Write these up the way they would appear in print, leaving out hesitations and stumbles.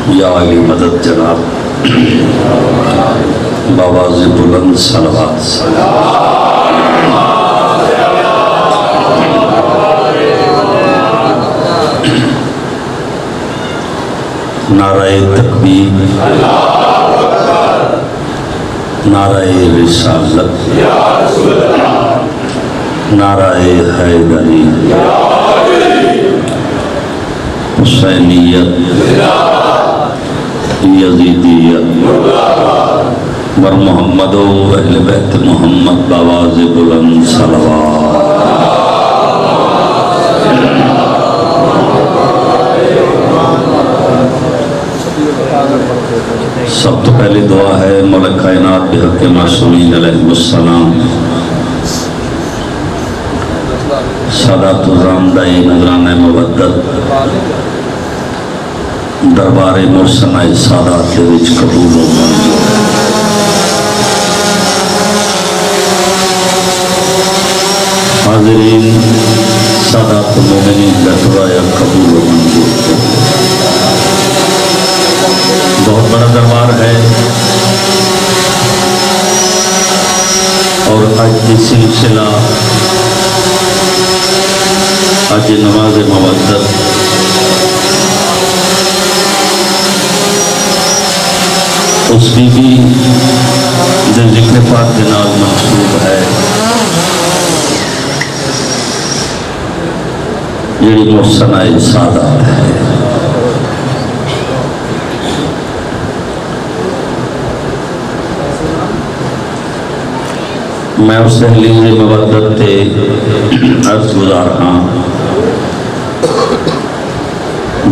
یا علی مدد جناب بآواز بلند صلوات نعرہ تکبیر نعرہ رسالت نعرہ حیدری حسینیت یزیدیت ور محمد و اہل بیت محمد بآواز بلند صلوات سب تو پہلی دعا ہے مولا کائنات بحق معصومین علیہ السلام سادات الرحمدائی نظرانہ مودت دربار مرسنہ سادات کے وچ قبول و منظور حاضرین سادات مومنین دعائے قبول و منظور بہت بڑا دربار ہے اور آج کی سلسلہ آج نماز مودت اس بی بی جو ذکر پاک کے نال منسوب ہے یہ محسنہ سادات ہے میں اس تحلیل مودت تے عرض گزار ہاں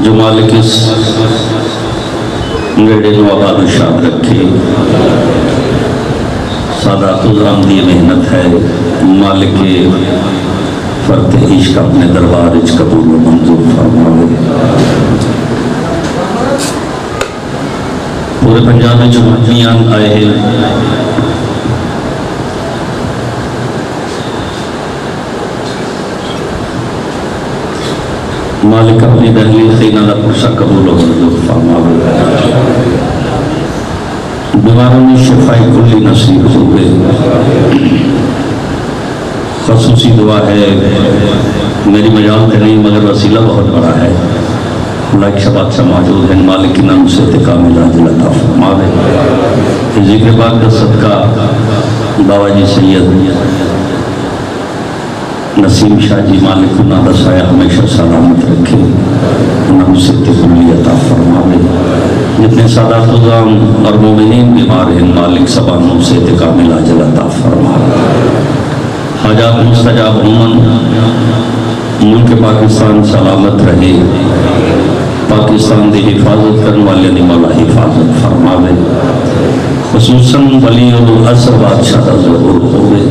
جو مالک اس نیڑے نو آباد و شاد رکھے سادات الرحم دی محنت ہے مالک فرد عشق اپنے دربار اچ قبول و منظور فرمائے پورے پنجاب میں جو مجمیان آئے ہیں مالک اپنی دہلیل خینہ دا پرسہ قبول و منظور فرمائے بیماروں میں شفائی کلی نصیب ہوئے خصوصی دعا ہے میری مجال میں نہیں مگر وسیلہ بہت بڑا ہے لائک شبات سے موجود ہیں مالک کی نام سے تکامل عاجل عطا فرمائے ذکر پاک کا صدقہ بابا جی سید نسیم شاہ جی مالک انہاں دا سایہ ہمیشہ سلامت رکھے انہاں سے تکامل عطا فرمائے جتنے سادات الرحم اور مومنین بیمار ہیں مالک سبانوں سے تکامل عاجل عطا فرمائے حاجات مستجاب عموماً ملک پاکستان سلامت رہے پاکستان دی حفاظت کرنے والے نے مولا حفاظت فرماوے خصوصاً ولی العصر بادشاہ دا ظہور ہوئے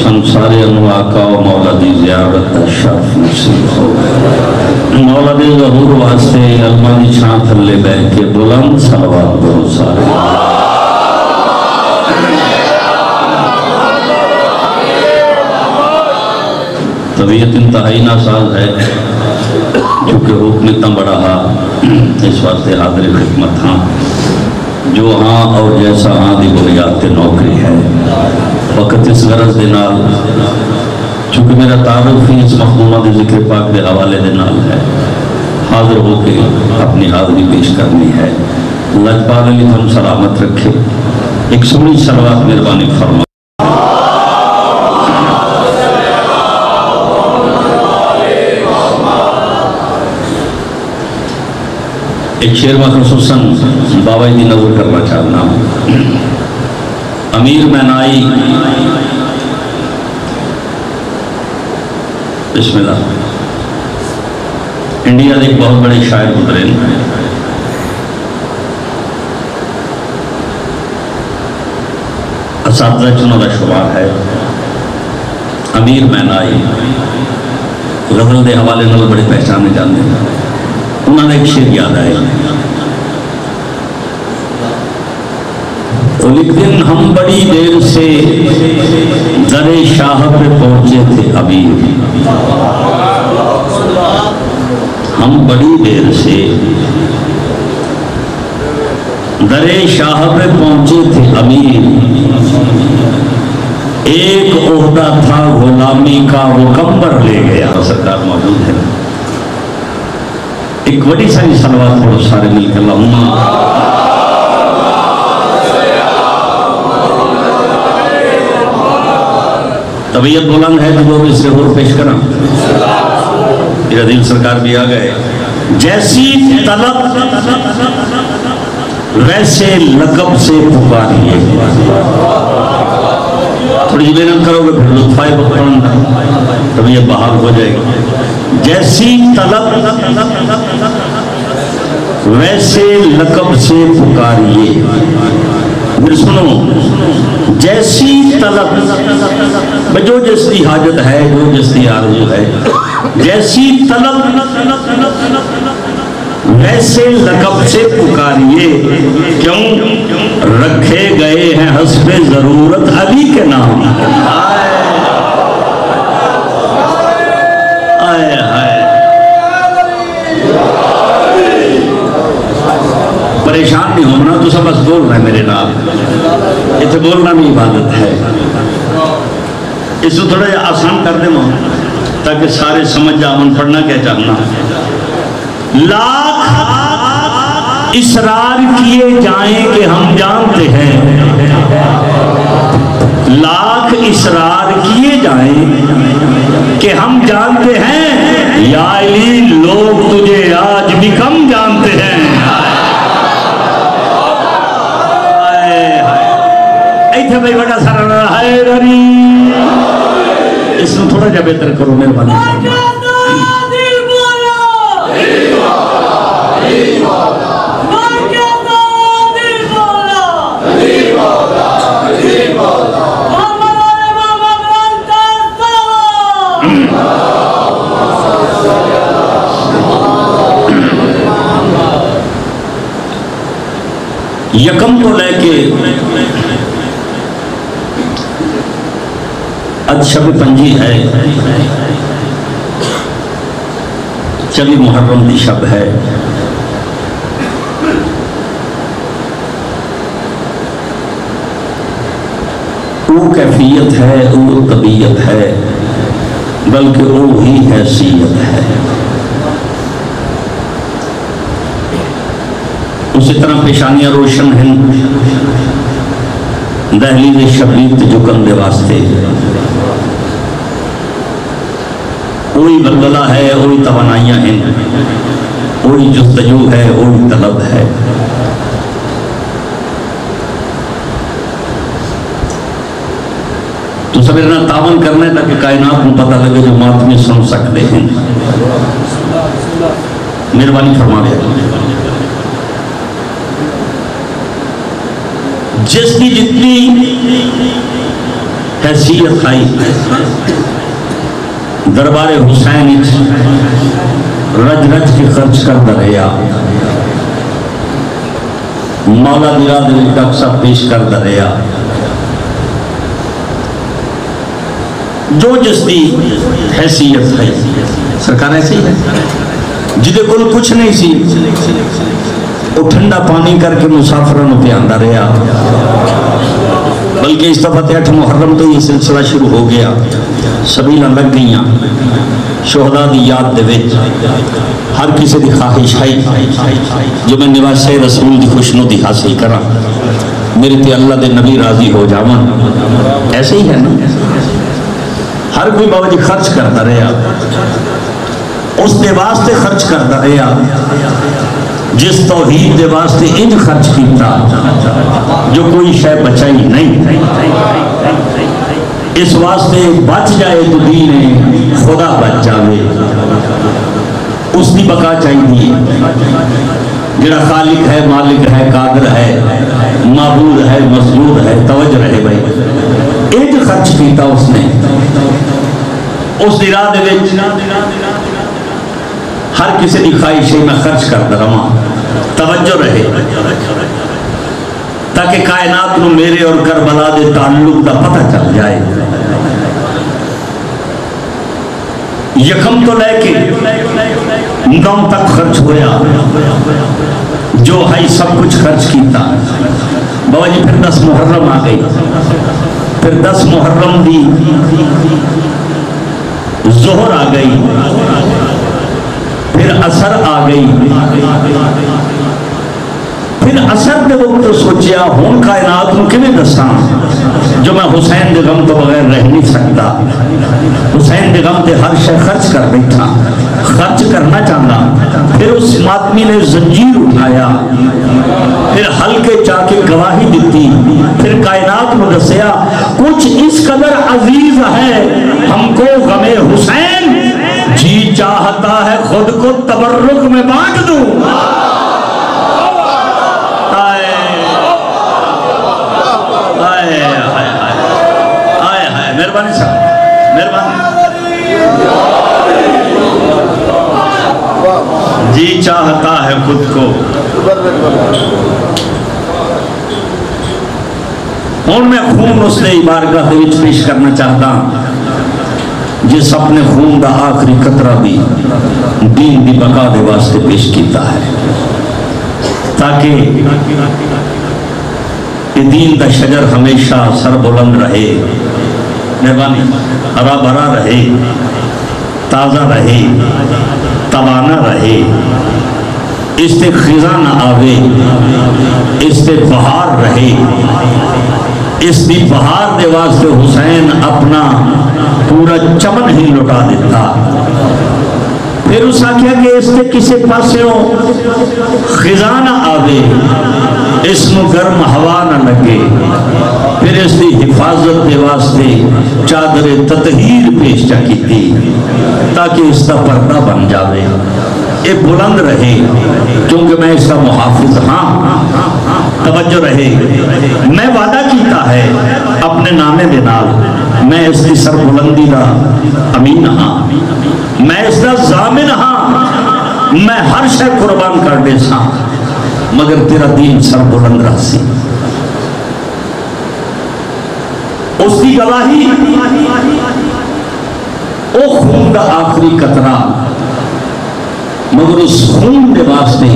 سنسارے انو آقا و مولا دی زیارت دا شرف نصیب ہوئے مولا دی ظہور واسطے علمانی چھان تھلے بے کے بلند صلوات بہت سارے طبیعت انتہائی ناساز ہے چونکہ حکم اتنا بڑا اس واسطے حاضر خدمت ہاں جو ہاں اور جیسا ہاں دی بنیاد تے نوکری ہے وقت اس غرض دے نال چونکہ میرا تعارف ہی اس مخدومہ دے ذکر پاک دے حوالے دے نال ہے حاضر ہو کے اپنی حاضری پیش کرنی ہے لجپال علی ہم سلامت رکھے ایک سنی صلوات مہربانی فرما ایک شعر میں خصوصاً بابا جی نظر کرنا چاہنا امیر مینائی بسم اللہ انڈیا دے ایک بہت بڑے شاعر گزرے اساتذہ چنوں کا شمار ہے امیر مینائی غزل دے حوالے نال بڑے پہچانے جاندے ہیں انہوں نے ایک شعر یاد آئے ایک دن ہم بڑی دیر سے در شاہ پہ پہنچے تھے امیر ہم بڑی دیر سے درے شاہ پہ پہنچے تھے امیر، ایک عہدہ تھا غلامی کا، وہ کمبر لے گیا۔ سرکار موجود ہے، ایک بڑی ساری صلوات پڑھو سارے مل کے اللہم۔ طبیعت بلند ہے تو جو بھی اس سے اور پیش کرنا، میرا دل سرکار بھی آ گئے۔ جیسی طلب ویسے لقب سے پکاریے، تھوڑی سی محنت کرو گے پھر لطف آئے پڑھنا، طبیعت بحال ہو جائے گی۔ جیسی طلب ویسے لقب سے پکاریے، پھر سنو، جیسی طلب جو جس کی حاجت ہے، جو جس کی آرزو ہے، جیسی طلب ویسے لقب سے پکاریے، کیوں رکھے گئے ہیں حسب ضرورت علی کے نام۔ آئے آئے پریشان نہیں ہونا، تو سب بس بول رہے ہیں میرے نام، اتنے بولنا بھی عبادت ہے۔ اس کو تھوڑا جا آسان کر دیں تاکہ سارے سمجھ جاؤں پڑھنا کیا چاہنا۔ لاکھ اصرار کیے جائیں کہ ہم جانتے ہیں، لاکھ اصرار کیے جائیں کہ ہم جانتے ہیں، یا علی لوگ تجھے آج بھی کم جانتے ہیں۔ ایتھے بھائی بڑا سارا حیدری، اس میں تھوڑا جا بہتر کرو مہربانی۔ یکم تو لے کے آج شب پنجی ہے، چلی محرم کی شب ہے۔ وہ کیفیت ہے، وہ طبیعت ہے، بلکہ وہ ہی حیثیت ہے۔ اسی طرح پیشانیاں روشن ہیں، دہلیز شبیت جکن دے واسطے، وہی بلبلہ ہے، وہی توانائیاں ہیں، وہی جستجو ہے، وہی طلب ہے۔ تو سبرنا تعاون کرنا ہے تاکہ کائنات میں پتہ لگے جو ماتمی سن سکتے ہیں۔ مہربانی فرما دیا، جس کی جتنی حیثیت آئی دربار حسین رج رج کے خرچ کر دریا، مولا دیرا دل کا سب پیش کر دریا، جو جس کی حیثیت ہے۔ سرکار ایسی ہے جدے کل کچھ نہیں سی، وہ ٹھنڈا پانی کر کے مسافروں پہ آندہ رہا، بلکہ اس دفعہ 8 محرم تو یہ سلسلہ شروع ہو گیا، سبیلہ لگ گئیاں شہداء دی یاد دے وچ، ہر کسی دی خواہش ہے جو میں نواسے رسول دی خوشنودی حاصل کرا، میرے تے اللہ دے نبی راضی ہو جاواں۔ ایسے ہی ہے نا، ہر کوئی بابا جی خرچ کرتا رہا، اس دے واسطے خرچ کرتا رہا جس توحید دے واسطے انج خرچ کیتا جو کوئی شے بچائی نہیں، اس واسطے بچ جائے تو دین خدا بچ جاوے، اس دی بقا چاہیے، جڑا خالق ہے، مالک ہے، قادر ہے، معبود ہے، مسجود ہے، توجہ رہے بھائی، انج خرچ کیتا اس نے، اس دی راہ دے وچ ہر کسی دی خواہش میں خرچ کرتا رہا، توجہ رہے تاکہ کائنات نو میرے اور کربلا دے تعلق دا پتہ چل جائے۔ یکم تو لے کے 9 تک خرچ ہویا، جو ہے سب کچھ خرچ کیتا بابا جی پھر 10 محرم آ گئی پھر 10 محرم دی ظہر آ گئی پھر عصر آ گئی پھر عصر دے وقت سوچیا ہون کائنات کو کیویں دساں جو میں حسین دے غم تو بغیر رہ نہیں سکتا حسین دے غم تے ہر شے خرچ کر بیٹھا خرچ کرنا چاہتا پھر اس ماتمی نے زنجیر اٹھایا پھر ہلکے چاہ کے گواہی دیتی پھر کائنات کو دسیا کچھ اس قدر عزیز ہے ہم کو غم حسین جی چاہتا ہے خود کو تبرک میں بانٹ دوں مہربانی صاحب مہربانی جی چاہتا ہے خود کو اور میں خون اس نے بارگاہ وچ پیش کرنا چاہتا جس اپنے خون دا آخری قطرہ بھی دین دی بقا دے واسطے پیش کیتا ہے تاکہ یہ دین دا شجر ہمیشہ سر بلند رہے مہربانی ہرا بھرا رہے تازہ رہے توانا رہے اس تے خزاں نہ آوے اس تے بہار رہے اس دی بہار دے واسطے حسین اپنا پورا چمن ہی لٹا دیتا پھر اس آکھیا کہ اس تے کسے پاسوں خزاں نہ آوے اس نو گرم ہوا نہ لگے پھر اس دی حفاظت دے واسطے چادر تطہیر پیش چا کی تھی تاکہ اس کا پردہ بن جاوے یہ بلند رہے کیونکہ میں اس کا محافظ ہاں توجہ رہے میں وعدہ کیتا ہے اپنے نامے دے نال میں اس کی سر بلندی دا امین ہاں میں اس کا ضامن ہاں میں ہر شے قربان کر دے ساں مگر تیرا دین سر بلند رہ سی اس کی گواہی او خون دا آخری قطرہ مگر اس خون دے واسطے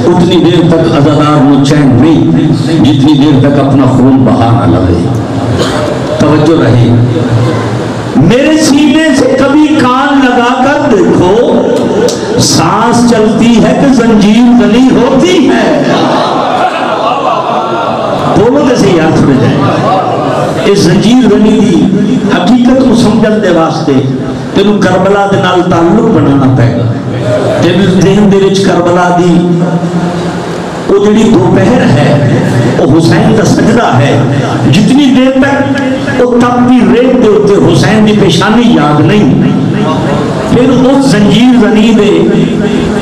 اتنی دیر تک عزادار نو چین نہیں جتنی دیر تک اپنا خون بہا نہ لگے توجہ رہے میرے سینے سے کبھی کان لگا کر دیکھو سانس چلتی ہے کہ زنجیر گلی ہوتی ہے دونوں کیسے یاد چھوڑے جائیں اس زنجیر گلی دی حقیقت کو سمجھن دے واسطے تینوں کربلا دے نال تعلق بنانا پائے گا تینوں ذہن دے وچ کربلا دی وہ جڑی دوپہر ہے وہ حسین کا سجدہ ہے جتنی دیر تک وہ تپتی ریت دے ہوتے حسین دی پیشانی یاد نہیں پھر اس زنجیر زنی دے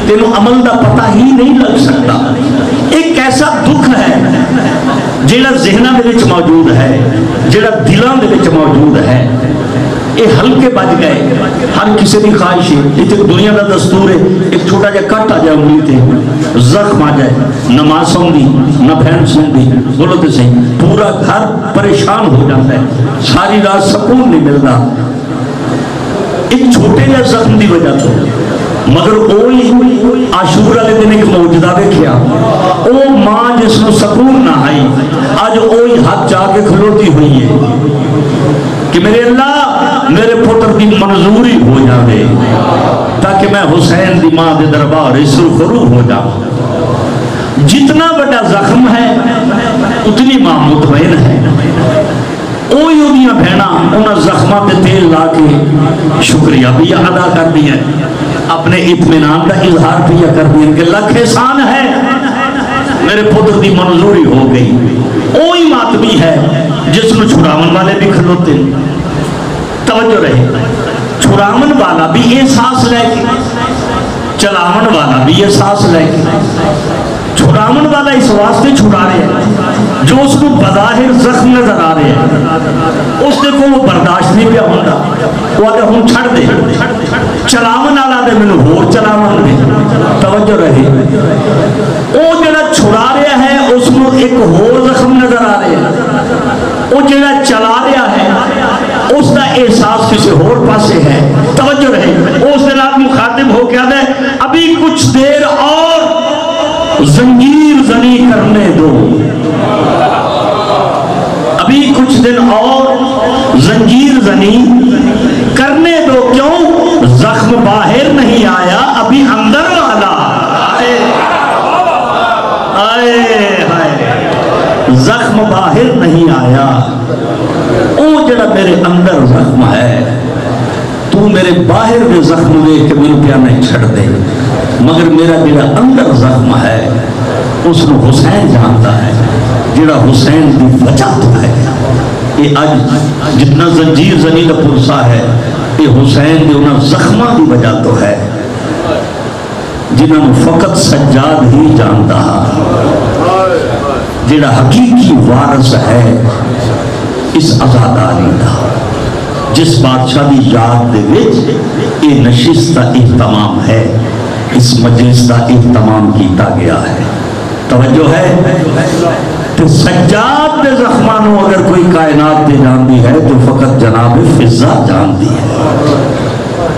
تینوں عمل دا پتہ ہی نہیں لگ سکتا ایک ایسا دکھ ہے جیڑا ذہنہ دے وچ موجود ہے جیڑا دلاں دے وچ موجود ہے یہ ہلکے بج گئے ہر کسی بھی خواہش ہے یہ دنیا کا دستور ہے ایک چھوٹا جا کٹ آ جائے انگلی تے زخم آ جائے نماز سن دی نہ بہن سن دی بولو تو صحیح پورا گھر پریشان ہو جاتا ہے ساری رات سکون نہیں ملتا ایک چھوٹے جا زخم دی وجہ تو مگر اوہی عاشور والے دن ایک معجزہ دیکھیا او ماں جس کو سکون نہ آئی آج اوہی ہاتھ جا کے کھلوتی ہوئی ہے کہ میرے اللہ میرے پتر کی منظوری ہو جاوے تاکہ میں حسین دی ماں دے دربار اسر خروح ہو جاؤں جتنا بڑا زخم ہے اتنی ماں مطمئن ہے اوہی انہی بہنا انہا زخمہ تے تیل لا کے شکریہ بھی ادا کر دیا اپنے اطمینان کا اظہار بھی کر دیا کہ لکھ احسان ہے میرے پتر دی منظوری ہو گئی اوہی ماتمی ہے جس میں چھڑاون والے بھی کھلوتے توجہ رہے چھڑاون والا بھی احساس لے کے چلاون والا بھی احساس لے کے چھڑاون والا اس واسطے چھڑا رہے ہیں جو اس کو بظاہر زخم نظر آ رہے ہیں اس نے کو وہ برداشت نہیں پیا ہوتا وہ آگے ہوں چھڑ دے چلاون والا دے میں ہور چلاون دے توجہ رہے وہ جڑا چھڑا رہا ہے اس کو ایک ہور زخم نظر آ رہے ہیں وہ جڑا چلا رہا ہے اس کا احساس کسی اور پاسے ہے توجہ رہے اس دن آپ مخاطب ہو کے آدھے ابھی کچھ دیر اور زنجیر زنی کرنے دو، ابھی کچھ دن اور زنجیر زنی کرنے دو، کیوں؟ زخم باہر نہیں آیا، ابھی اندر والا زخم باہر نہیں آیا، او جڑا میرے اندر زخم ہے، تو میرے باہر دے زخم دے کے میرے پیا نہیں چھڑ دے، مگر میرا جڑا اندر زخم ہے اس نے حسین جانتا ہے، جڑا حسین دی وجہ تو ہے۔ یہ آج جتنا زنجیر زنی دا پرسا ہے، یہ حسین دے انہاں زخمہ دی وجہ تو ہے، جنہوں فقط سجاد ہی جانتا ہے، جڑا حقیقی وارث ہے اس عزاداری دا، جس بادشاہ دی یاد دے وچ یہ نشست دا اہتمام ہے، اس مجلس دا اہتمام کیتا گیا ہے۔ توجہ ہے؟ تو سجاد دے زخمانوں اگر کوئی کائنات دے جاندی ہے تو فقط جناب فضا جاندی ہے،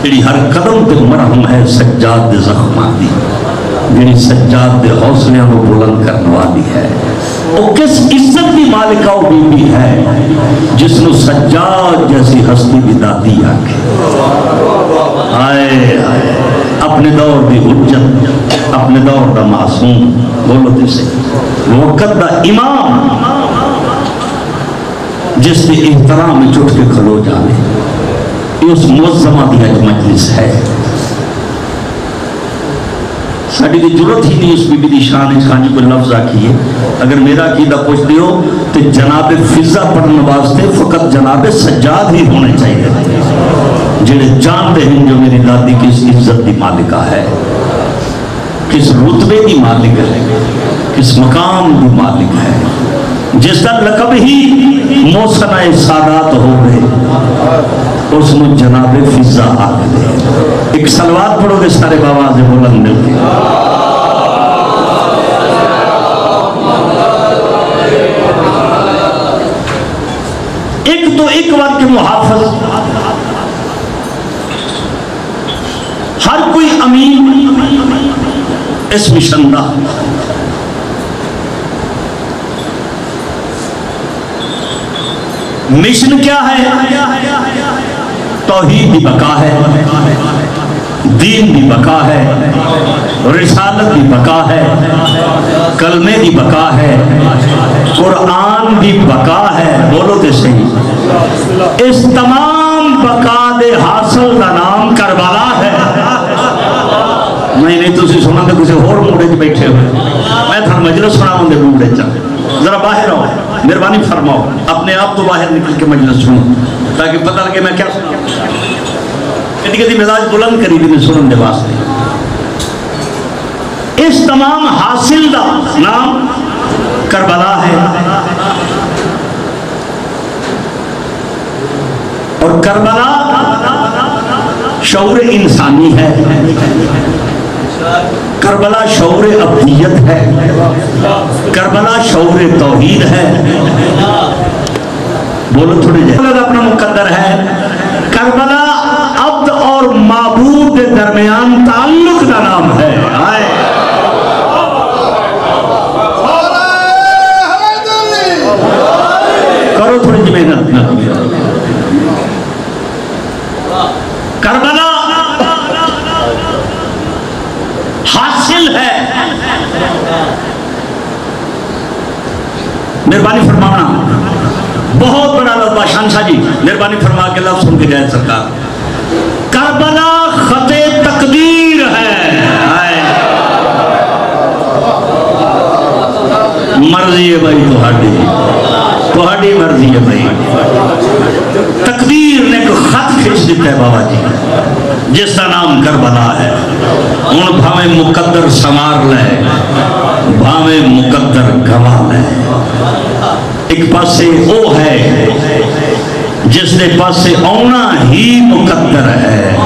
جڑی ہر قدم تے مرہم ہے سجاد دے زخمان دی، جڑی سجاد دے حوصلیاں کو بلند کرنے والی ہے۔ وہ کس عزت کی مالکہ و بی بی ہے جس نے سجاد جیسی ہستی بھی دادی آنکھیں، آئے اپنے دور دی حجت، اپنے دور دا معصوم، بولو تے سے وقت دا امام، جس نے احترام میں چٹ کے کھلو جانے، یہ اس معظمہ دی اج مجلس ہے۔ ساڑھی دی ضرورت ہی نہیں اس بی بی دی شان خانجی کو لفظ آکھیے، اگر میرا عقیدہ پوچھ دیو تو جناب فضا پڑھنے واسطے فقط جناب سجاد ہی ہونے چاہیے، جنہیں جانتے ہیں جو میری دادی کس عزت دی مالکہ ہے، کس رتبے دی مالک ہے، کس مقام دی مالک ہے، جس کا لقب ہی موسنہ سادات ہو گئے، اس میں جناب فضا آگے دے۔ ایک صلوات پڑھو گے سارے باواز بلند مل کے، ایک تو ایک وقت کے محافظ، ہر کوئی امین اس مشن دا، مشن کیا ہے؟ توحید دی بقا ہے، دین دی بقا ہے، رسالت دی بقا ہے، کلمے دی بقا ہے، قرآن دی بقا ہے، بولو تے صحیح۔ اس تمام بقا دے حاصل دا نام کربلا ہے۔ نہیں تُسی سنا تو کسی اور موڑے چ بیٹھے ہوئے، میں تھا مجلس سنا ہوں دے موڑے چا، ذرا باہر آؤ، مہربانی فرماؤ، اپنے آپ تو باہر نکل کے مجلس سنو تاکہ پتہ لگے میں کیا سنا۔ کدی کدی مزاج بلند کری بھی نہیں سنن دے واسطے۔ اس تمام حاصل دا نام کربلا ہے، اور کربلا شعور انسانی ہے، کربلا شعور ابدیت ہے، کربلا شعور توحید ہے، بولو تھوڑے جائے اپنا مقدر ہے۔ کربلا عبد اور معبود کے درمیان تعلق کا نام ہے۔ کرو تھوڑی جی محنت نہ، کربلا حاصل ہے، مہربانی فرمانا، بہت بڑا لفظ شہنشاہ جی مہربانی فرما کے لفظ سن کے جائے سرکار، کربلا خط تقدیر ہے، مرضی ہے بھائی تہاڈی مرضی ہے بھائی، تقدیر نے ایک خط کھینچ دیتا ہے بابا جی جس کا نام کربلا ہے۔ ان بھاویں مقدر سمار لے، بھاویں مقدر گوا لے، ایک پاسے او ہے جس نے پاسے اونا ہی مقدر ہے۔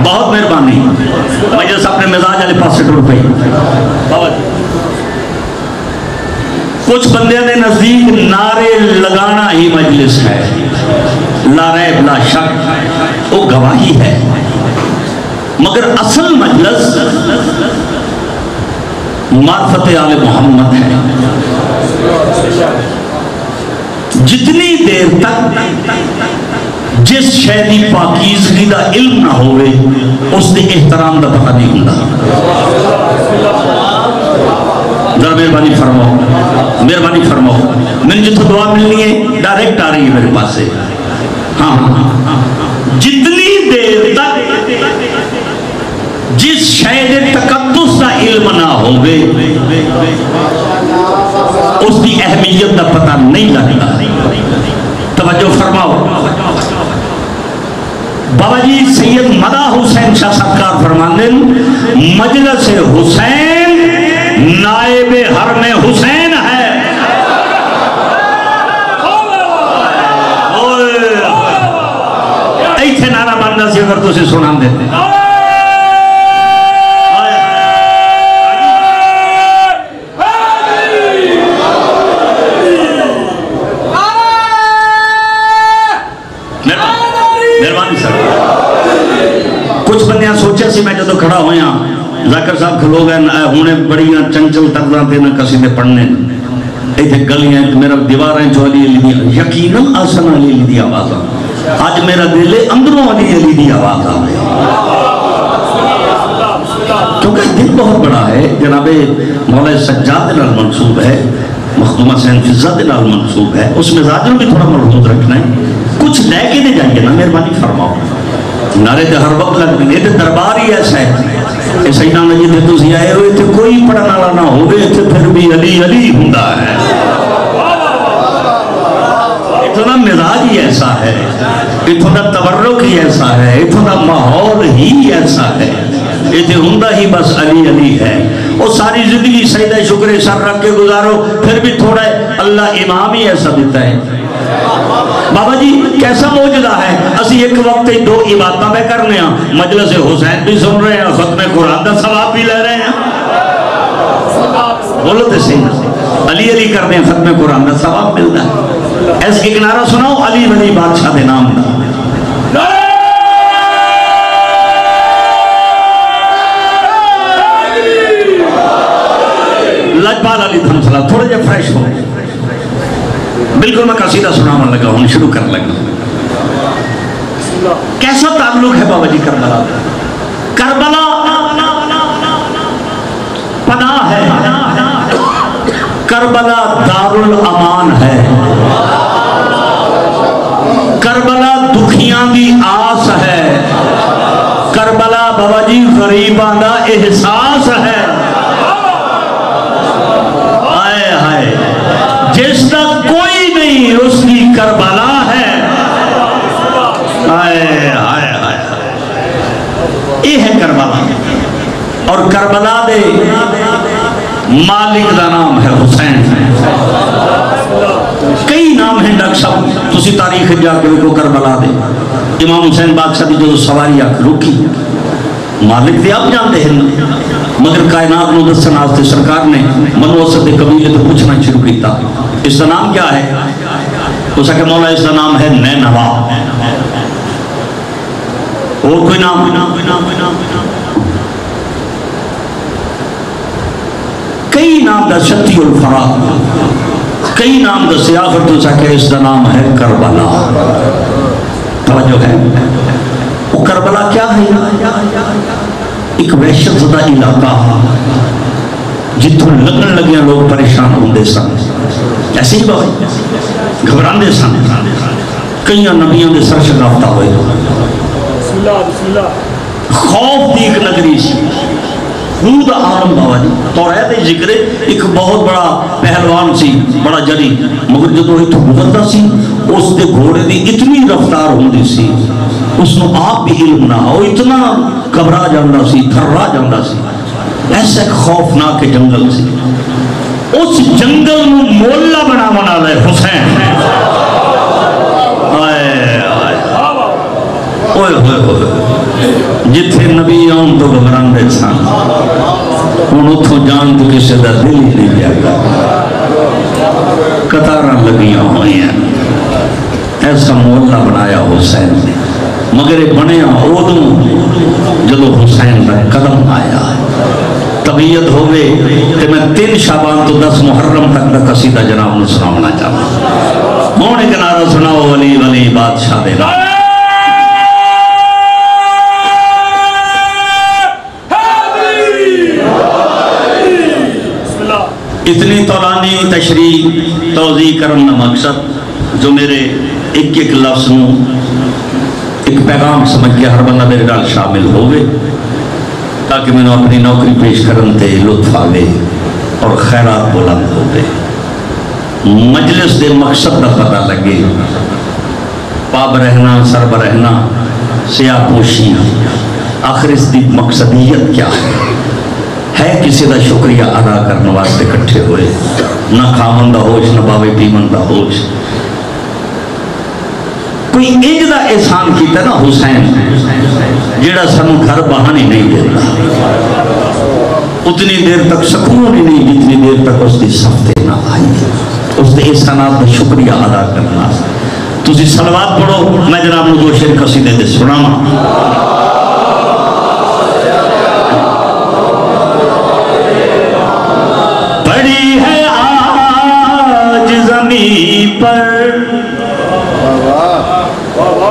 بہت مہربانی، مجلس اپنے مزاج والے پاسے ٹر پئی بابا جی۔ کچھ بندیاں نے نزدیک نعرے لگانا ہی مجلس ہے، لا ریب لا شک، وہ گواہی ہے، مگر اصل مجلس معرفت آل محمد ہے۔ جتنی دیر تک جس شے دی پاکیزگی دا علم نہ ہوئے اس دے احترام دا پتہ نہیں ہوندا۔ ذرا مہربانی فرماؤ، میں نے جتوں دعا ملنی ہے ڈائریکٹ آ رہی ہے میرے پاس سے۔ ہاں جتنی دیر تک جس شے دے تقدس دا علم نہ ہوئے اس دی اہمیت دا پتہ نہیں لگتا۔ توجہ فرماؤ، بابا جی سید مدح حسین شاہ سرکار فرماندے مجلس حسین نائب حرم حسین ہے۔ ایتھے نعرہ بننا سی اگر تسی سنان دیتے۔ کچھ بندیاں سوچے سی میں جدو کھڑا ہویا ذاکر صاحب کھلو گئے ہونے بڑیاں چنچل تردہ تے نہ کسی دے پڑھنے ایتھے گلیاں میرا دیواریں جو علی علی دی یقیناً آسن علی علی دی آواز آج میرا دل اندروں علی علی دی آواز آ رہے کیونکہ دل بہت بڑا ہے۔ جناب مولا سجاد نال منصوب ہے، مخدومہ سین فضہ نال منصوب ہے، اس مزاج بھی تھوڑا مربوط رکھنا ہے، کچھ لے کے دے جائیں گے نا، مہربانی فرماؤ۔ نعرے تے ہر وقت لگ گئے، تے دربار ہی ایسا ہے، اے سیدنا نجی تے تسی آئے ہوئے تے کوئی پڑھنے والا نہ ہوئے تے پھر بھی علی علی ہوندا ہے۔ اتنا مزاج ہی ایسا ہے، اتنا تبرک ہی ایسا ہے، اتنا ماحول ہی ایسا ہے، اتنے ہوندا ہی بس علی علی ہے۔ اور ساری زندگی سجدہ شکر سر رکھ کے گزارو پھر بھی تھوڑا ہے، اللہ امام ہی ایسا دیتا ہے۔ بابا جی کیسا موجودہ ہے، اسی ایک وقت دو عبادتہ میں کرنے ہیں، مجلس حسین بھی سن رہے ہیں، ختم قرآن دا ثواب بھی لے رہے ہیں۔ بولو تے صحیح، علی علی کرنے ہیں، ختم قرآن دا ثواب ملتا ہے۔ ایس کی کنارہ سناؤ علی ولی بادشاہ دے نام دا۔ لجپال علی تھم صلاح تھوڑے جے فریش ہو، بالکل میں قصیدہ سنانے لگا ہوں، شروع کر لگا۔ کیسا تعلق ہے بابا جی کربلا؟ کربلا پناہ ہے، کربلا دار الامان ہے، کربلا دکھیاں دی آس ہے، کربلا بابا جی غریباں دا احساس ہے۔ جس کا کوئی نہیں اس کی کربلا ہے۔ یہ ہے کربلا، اور کربلا دے مالک دا نام ہے حسین۔ کئی نام ہیں ڈاکٹر صاحب، تسی تاریخ جا کے کو کربلا دے امام حسین بادشاہ دی جو سواری آکھ رکھی مالک دے آپ جانتے ہیں، مگر کائنات نو دسن واسطے سرکار نے منو اسد قبیلے تو پوچھنا شروع کیتا اس کا نام کیا ہے؟ تو سکے مولا اس کا نام ہے نینوا، اور کوئی نام؟ کئی نام دا شتی الفرا، کئی نام دا سیافت، تو سکے اس کا نام ہے کربلا۔ توجہ ہے، وہ کربلا کیا ہے؟ ایک وحشت زدہ علاقہ جتوں لگن لگیاں لوگ پریشان ہوندے سن، ایسے ہی بات گھبراندے سن، کئی نبیوں دے سر شگافتہ ہوئے، خوف دی ایک نگری سی، خود عالم بابا جی توریت ذکر ایک بہت بڑا پہلوان سی، بڑا جری، مگر جدو ایتھو گزرتا سی اس دے گھوڑے دی اتنی رفتار ہوندی سی اس نو آپ بھی علم نہ ہو، اتنا گھبرا جاندہ سی، تھرا جاندہ سی، ایسے خوفناک جنگل سی، اس جنگل نو مولا بنا لے حسین۔ جتھے نبی آن تو گھبران دے سان، ان اتھو جان تو کسی دا دل ہی نہیں جائے، قطاراں لگیاں ہوئی ہیں، ایسا مولا بنایا حسین نے۔ مگر یہ بنیا ادوں جدو حسین کا قدم آیا طبیعت ہوئے تو میں 3 شعبان تو 10 محرم تک کا قصیدہ جناب نے سنانا چاہتا ہوں ایک نعرہ سناؤ ولی ولی بادشاہ دے نام اتنی طولانی تشریح توضیح کرنا مقصد جو میرے ایک لفظ نو ایک پیغام سمجھ کے ہر بندہ میرے نال شامل ہوئے تاکہ میں نے اپنی نوکری پیش کرن تے لطف آوے اور خیرات بلند ہوئے مجلس دے مقصد دا پتہ لگے پاب رہنا سرب رہنا سیاہ پوشی آخر اس دی مقصدیت کیا ہے کسی دا شکریہ ادا کرنے واسطے کٹھے ہوئے نہ کھامن دا ہوش نہ باوے پیمن دا ہوش کوئی انج دا احسان کیتا نا حسین جیڑا سنو گھر بہانی نہیں دیتا اتنی دیر تک سکون ہی نہیں جتنی دیر تک اس دی صفتے نہ آئی اس دے احسانات کا شکریہ ادا کرنا تسی صلوات پڑھو میں جناب نے 2 شعر قصیدے دے سناما پڑی ہے آج زمین پر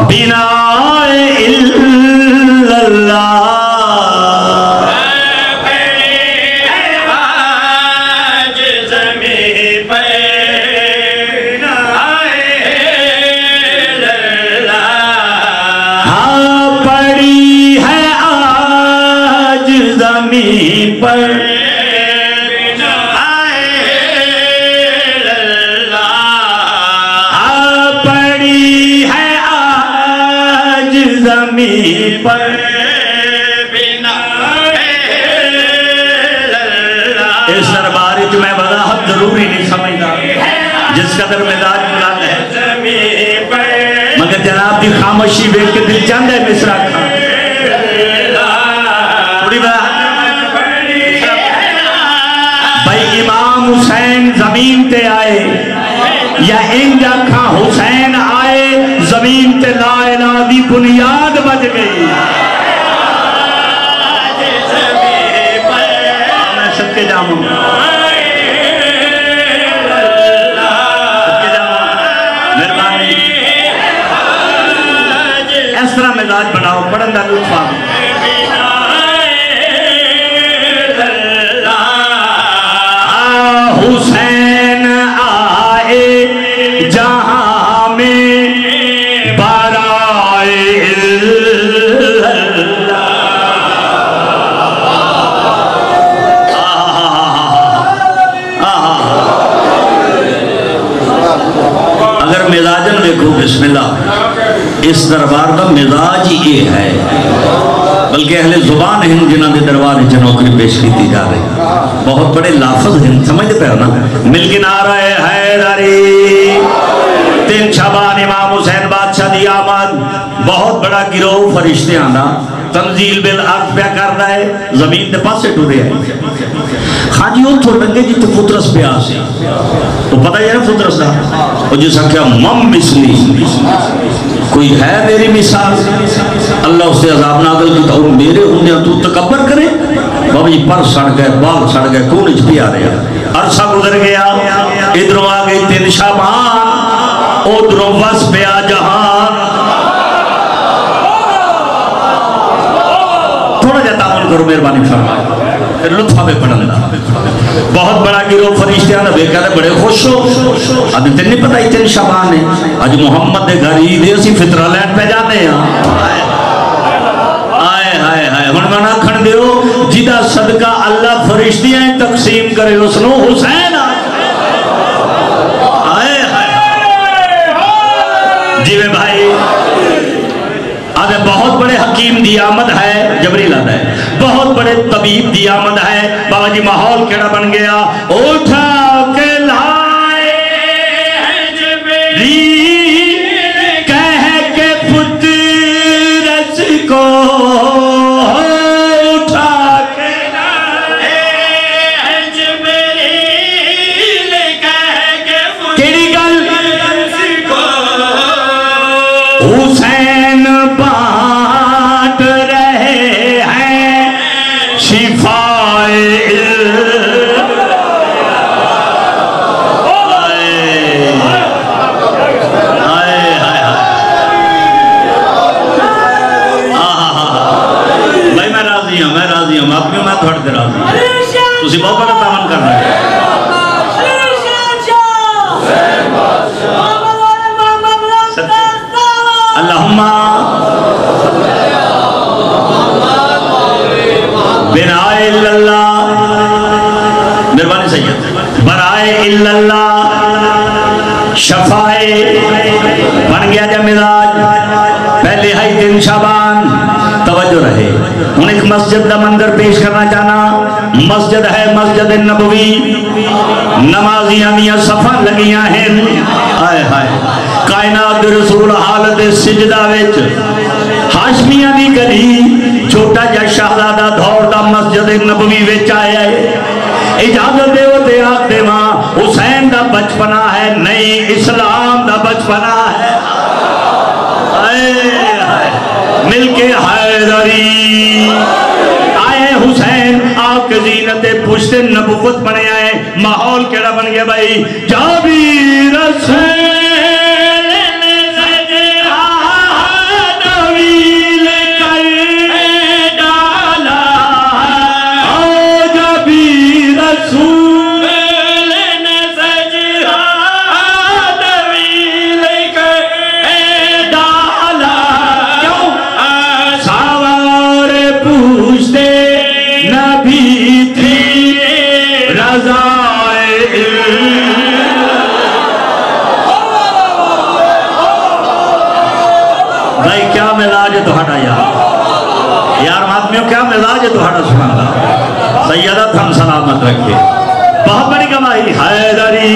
بنا اللہ اس دربار میں وضاحت ضروری نہیں سمجھتا جس قدر مزاج بلند ہے مگر جناب کی خاموشی دیکھ کے دل چاہتا ہے مصرع کھا بھائی امام حسین زمین تے آئے یا انجا کھا حسین آئے زمین تے لا الہ دی بنیاد بج گئی میں سب کے جاموں مہربانی اس طرح مزاج بناؤ پڑھن دا لطفہ حسین آئے جہاں میں برائے اگر مزاجن دیکھو بسم اللہ اس دربار کا مزاج ہی یہ ہے بلکہ اہل زبان ہیں جنہاں دے دربار ہی نوکری پیش کی جا رہی بہت بڑے لافظ ہیں سمجھتے پہ نا مل کے نعرہ حیدری 3 شعبان امام حسین بادشاہ دی آمد بہت بڑا گروہ فرشتے آنا تنزیل بالارض پہ کر رہا ہے زمین دے پاس سے ٹورے آئے ہاں جی وہ تو لگے جی تو فطرس پہ آسے تو پتہ ہے نا فطرس دا وہ جیسا کیا مم مثلی کوئی ہے میری مثال اللہ اس سے عذاب نازل کی تو میرے ہوندے تو تکبر کرے بابا جی پر سڑ گئے بال سڑ گئے کونج بھی آ رہے ہیں عرصہ گزر گیا ادھروں آ گئی 3 شعبان ادھروں وس پہ آ جہان تھوڑا جاتا عمل کرو مہربانی فرمائے پھر لطفہ پہ پڑھنے دا بہت بڑا گروہ فرشتے آنا بے کہتے بڑے خوش ہو آدھے تین نہیں پتہ 3 شعبان ہے آج محمد دے گھر ہی دے اسی فطرہ لینڈ پہ جانے ہیں آئے آئے آئے ہن منا کھڑ دیو جیدہ صدقہ اللہ فرشتیاں تقسیم کرے اس نو حسین آئے آئے جی میں بھائی آدھے بہت بڑے حکیم دی آمد ہے جبریل آدھے بہت بڑے طبیب دی آمد ہے بابا جی ماحول کیڑا بن گیا اٹھا کے لائے جبریل کہہ کے فطرس کو اٹھا کے لائے جبریل کہہ کے فطرس کو حسین تسی بہت بڑا تعاون کر رہے ہیں اللہم بنائے اللہ مہربانی سید برائے اللہ شفائے بن گیا جا مزاج پہلے ہائی دن شابان توجہ رہے ہن ایک مسجد دا منظر پیش کرنا چاہنا مسجد ہے مسجد نبوی نمازیاں دیاں صفاں لگیاں ہیں آئے ہائے کائنات رسول حالت سجدہ وچ ہاشمیاں دی گلی چھوٹا جا شہزادہ دھور دا مسجد نبوی وچ آیا ہے اجازت دے وہ دے آگ دے ماں حسین دا بچپنا ہے نہیں اسلام دا بچپنا ہے مل کے حیدری آئے حسین آگ زینت پشت نبوت بنے آئے ماحول کیڑا بن گیا بھائی جابیر حسین کیا مزاج ہے تمہارا سبحان اللہ سیدہ تھم سلامت رکھے بہت بڑی گواہی حیدری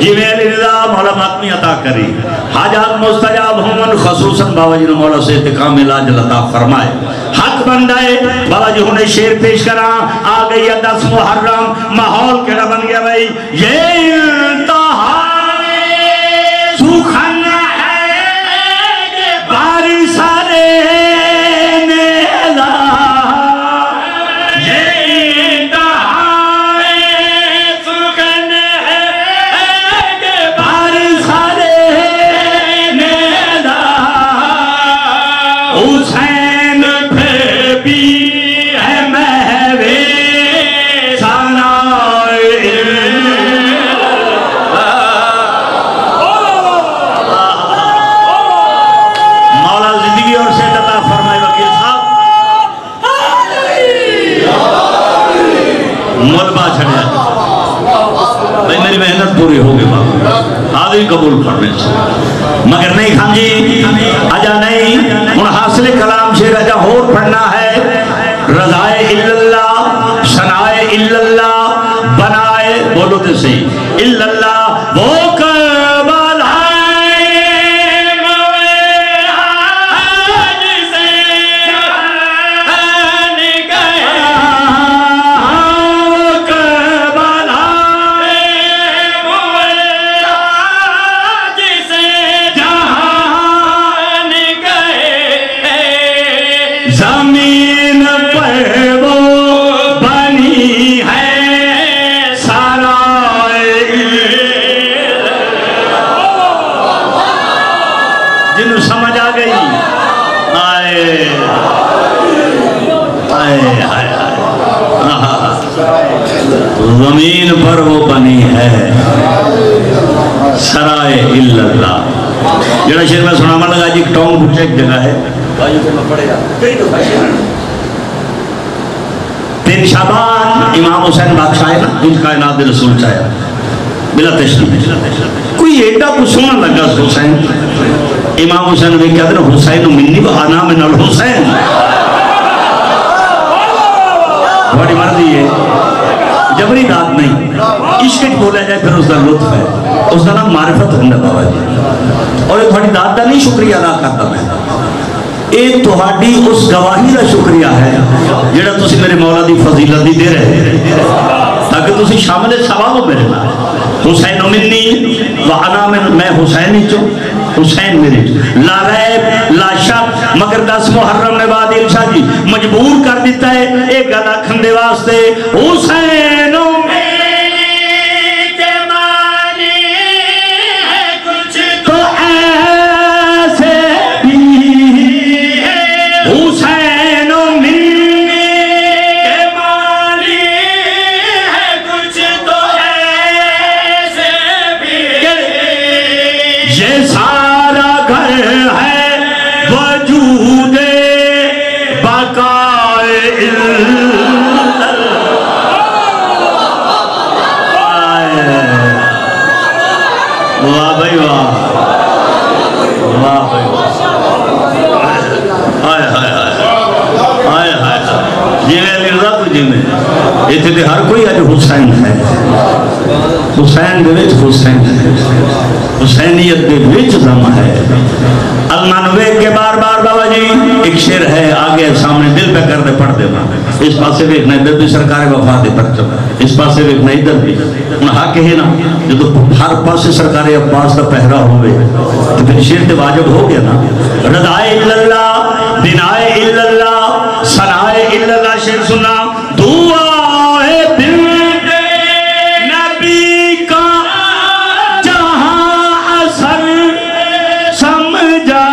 جیویں علی رضا مولا ماتمی عطا کری حاجات مستجاب ہوں خصوصاً بابا جی نے مولا سے اتقام علاج عطا فرمائے حق بندائے بابا جی نے شیر پیش کرا آ گئی 10 محرم ماحول کیڑا بن گیا بھائی یہ انتہا سوکھن ہے باری سارے پوری ہو گئے بابا حاضری قبول کرنے سے مگر نہیں کھانجی اجا نہیں ان حاصل کلام شیر اجا اور پڑھنا ہے رضائے اللہ شنائے اللہ بنائے بولو تے صحیح اللہ وہ زمین پر وہ بنی ہے سرائے اللہ جڑا شیر میں سناما لگا جی ٹونگ بھٹے ایک جگہ ہے 3 شعبان امام حسین بادشاہ ہے نا ان کائنات رسول چاہیا بلا تشریف کوئی ایڈا کو سونا لگا حسین امام حسین نے کہا تھا حسین منی و آنا من الحسین بڑی مرضی ہے جبری داد نہیں عشق بولا جائے پھر اس کا لطف ہے اس کا نام معرفت ہوں بابا جی اور یہ بڑی داد کا نہیں شکریہ ادا کرتا میں یہ تہاڈی اس گواہی کا شکریہ ہے جڑا تسی میرے مولا دی فضیلت دی دے رہے تاکہ تسی شامل ثواب ہو میرے نال حسین منی وعنا میں حسینی چو حسین میرے لا ریب لا شک مگر 10 محرم نے بعد شاہ جی مجبور کر دیتا ہے ایک گلا کھندے واسطے حسین حسین منی کے مالی واہ بھائی واہ، واہ بھائی واہ، آئے آئے آئے آئے آئے جی میں علی رضا تو جی میں یہ تھے ہر کوئی آج حسین ہے، حسین دے وچ حسین ہے، حسینیت دے وچ زم ہے۔ المانوے کے بار بار بابا جی ایک شعر ہے آگے سامنے دل پہ کر دے پڑھ دینا، اس پاسے بھی ایک ادھر بھی سرکار وفا دے پرچم، اس پاسے بھی ایک ادھر بھی حق ہے نا، جو تو ہر پاسے سرکار عباس کا پہرا ہوئے تو پھر شعر تے واجب ہو گیا نا۔ ردائے اللہ بنائے اللہ سنائے اللہ، شعر سنا دعائے بنت نبی کا جہاں اثر سمجھا،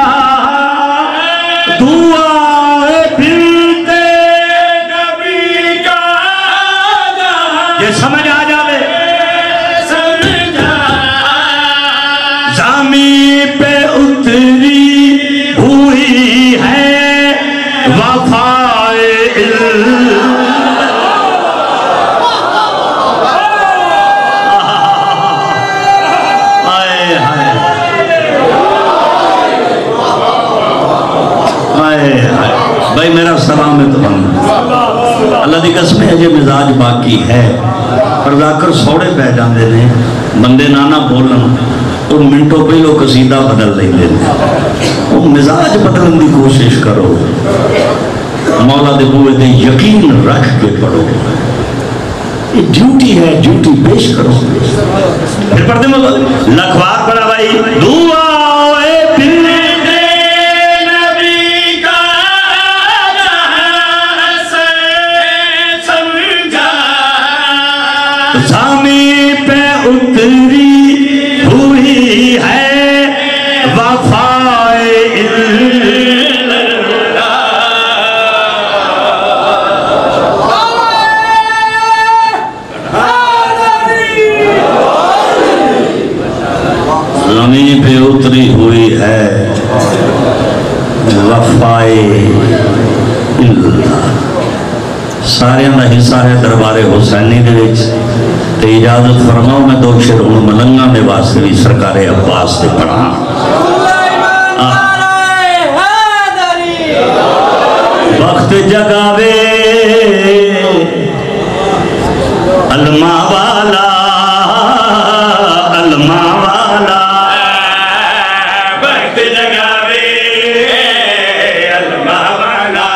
دعائے بنت نبی کا جہاں یہ سمجھ آ جاوے زمین پہ اتری ہوئی ہے وفائے بھائی میرا سلام ہے تو اللہ دی قسم ہے جو مزاج باقی ہے پر ذاکر سوڑے پہ جاندے نے بندے نانا بولن اور منٹوں پہلو قصیدہ بدل لیں دے وہ مزاج بدلن دی کوشش کرو، مولا دے بوئے دے یقین رکھ کے پڑھو، یہ ڈیوٹی ہے، ڈیوٹی پیش کرو۔ پھر پڑھتے مولا لکھوار پڑھا بھائی دعائے بنت نبی کا سمجھا، زمین پہ اتری ہوئی ہے وفائے زمین پہ اتری ہوئی ہے وفائے اللہ۔ سارے اندہ حصہ ہے دربار حسینی دے وچ تے اجازت فرماؤ میں دو شعر ہوں ملنگا میں واسطے بھی سرکار عباس سے پڑھا۔ وقت جگاوے علمہ والا علمہ والا، وقت جگاوے علمہ والا،